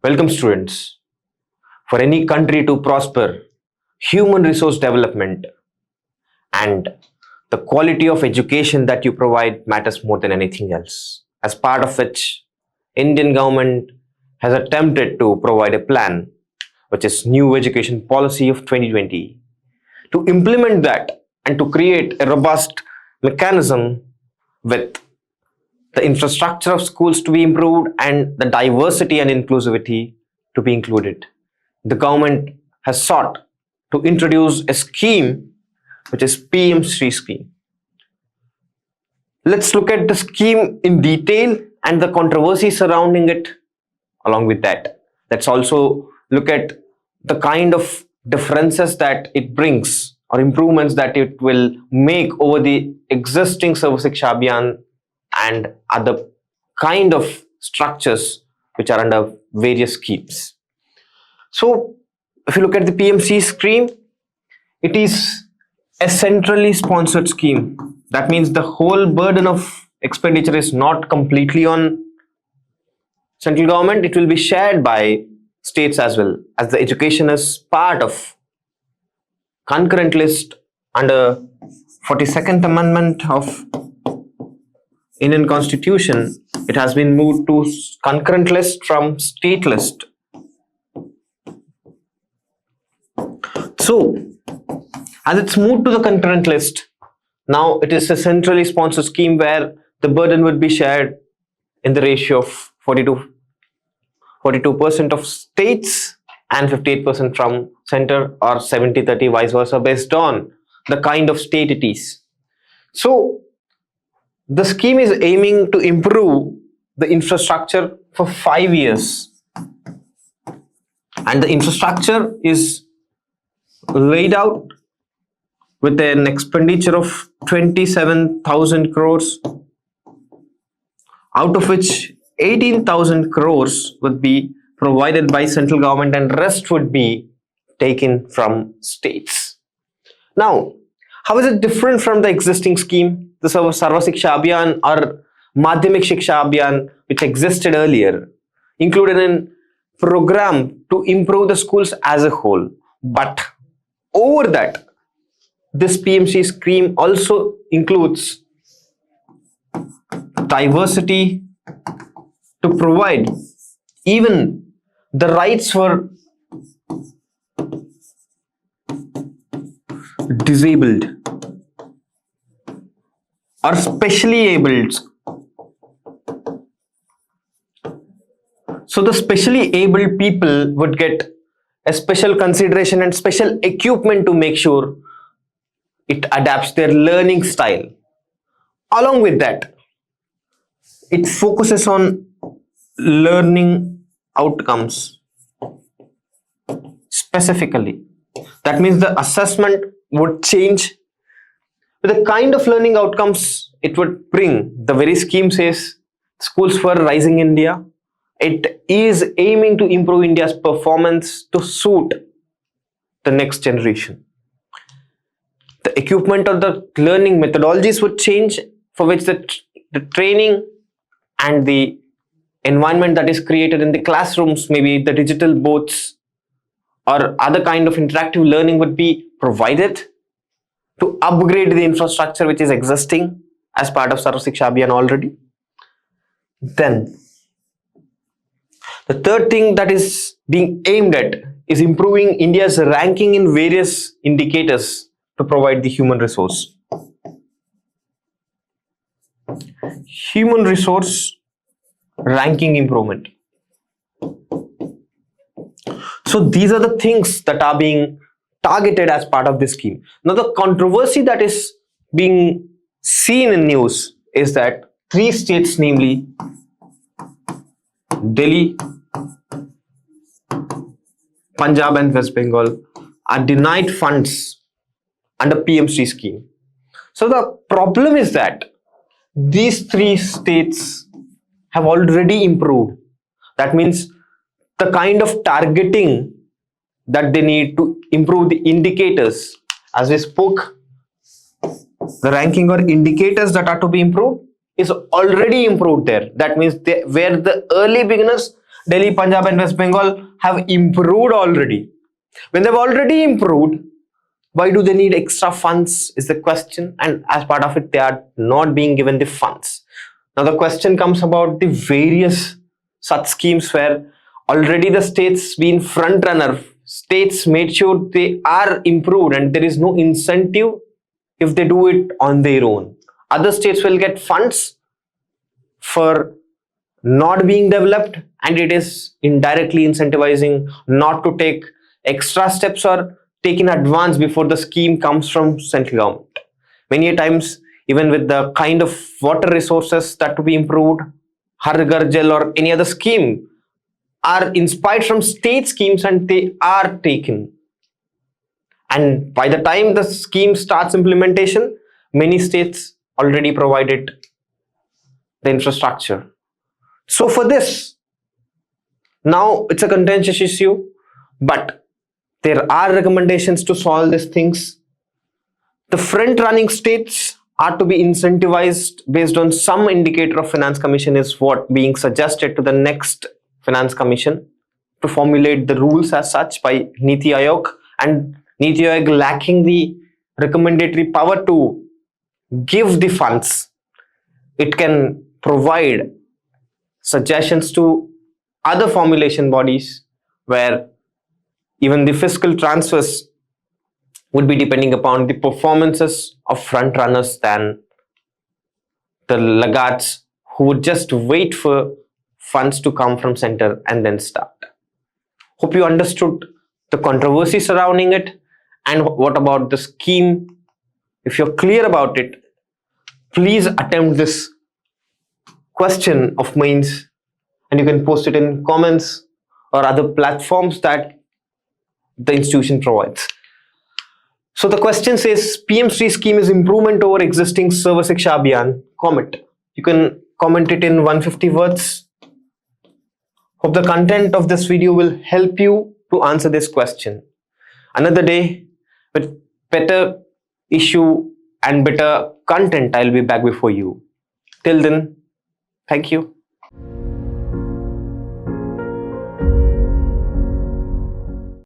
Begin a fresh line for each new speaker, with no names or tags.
Welcome students. For any country to prosper, human resource development and the quality of education that you provide matters more than anything else. As part of which, Indian government has attempted to provide a plan, which is New Education Policy of 2020, to implement that and to create a robust mechanism with the infrastructure of schools to be improved and the diversity and inclusivity to be included. The government has sought to introduce a scheme which is PM-SHRI scheme. Let's look at the scheme in detail and the controversy surrounding it. Along with that, let's also look at the kind of differences that it brings or improvements that it will make over the existing Sarva Shiksha Abhiyan and other kind of structures which are under various schemes. So, if you look at the PM-SHRI scheme, it is a centrally sponsored scheme. That means the whole burden of expenditure is not completely on central government. It will be shared by states as well, as the education is part of concurrent list under 42nd Amendment of Indian Constitution. It has been moved to concurrent list from state list. So, as it's moved to the concurrent list, now it is a centrally sponsored scheme where the burden would be shared in the ratio of 42% of states and 58% from center, or 70-30 vice versa, based on the kind of state it is. So, the scheme is aiming to improve the infrastructure for 5 years, and the infrastructure is laid out with an expenditure of 27,000 crores, out of which 18,000 crores would be provided by central government and rest would be taken from states. Now, how is it different from the existing scheme, the Sarva Shiksha Abhiyan or Madhyamik Shiksha Abhiyan, which existed earlier, included in program to improve the schools as a whole? But over that, this PM-SHRI scheme also includes diversity to provide even the rights for disabled or specially abled. So the specially abled people would get a special consideration and special equipment to make sure it adapts their learning style. Along with that, it focuses on learning outcomes specifically. That means the assessment would change with the kind of learning outcomes it would bring. The very scheme says Schools for Rising India. It is aiming to improve India's performance to suit the next generation. The equipment or the learning methodologies would change, for which the training and the environment that is created in the classrooms, maybe the digital boards or other kind of interactive learning would be provided to upgrade the infrastructure which is existing as part of Sarva Shiksha Abhiyan already. Then, the third thing that is being aimed at is improving India's ranking in various indicators to provide the human resource. Human resource ranking improvement. So these are the things that are being targeted as part of this scheme. Now the controversy that is being seen in news is that 3 states, namely Delhi, Punjab and West Bengal, are denied funds under PM-SHRI scheme. So the problem is that these 3 states have already improved. That means the kind of targeting that they need to improve the indicators, as we spoke, the ranking or indicators that are to be improved is already improved there. That means they were the early beginners Delhi, Punjab and West Bengal have improved already. When they've already improved, why do they need extra funds is the question, and as part of it they are not being given the funds. Now the question comes about the various such schemes where already the states been front runner, states made sure they are improved and there is no incentive if they do it on their own. Other states will get funds for not being developed, and it is indirectly incentivizing not to take extra steps or take in advance before the scheme comes from central government. Many times, even with the kind of water resources that to be improved, Har Ghar Jal or any other scheme are inspired from state schemes and they are taken. And by the time the scheme starts implementation, many states already provided the infrastructure. So for this, now it's a contentious issue, but there are recommendations to solve these things. The front running states are to be incentivized based on some indicator of Finance Commission is what being suggested to the next Finance Commission to formulate the rules as such by Niti Aayog, and Niti Aayog lacking the recommendatory power to give the funds. It can provide suggestions to other formulation bodies where even the fiscal transfers would be depending upon the performances of front runners than the laggards who would just wait for funds to come from center and then start. Hope you understood the controversy surrounding it and what about the scheme. If you're clear about it, please attempt this question of mains and you can post it in comments or other platforms that the institution provides. So the question says PM SHRI scheme is improvement over existing Sarva Shiksha Abhiyan. Comment. You can comment it in 150 words. Hope the content of this video will help you to answer this question. Another day with better issue and better content, I'll be back before you. Till then, thank you.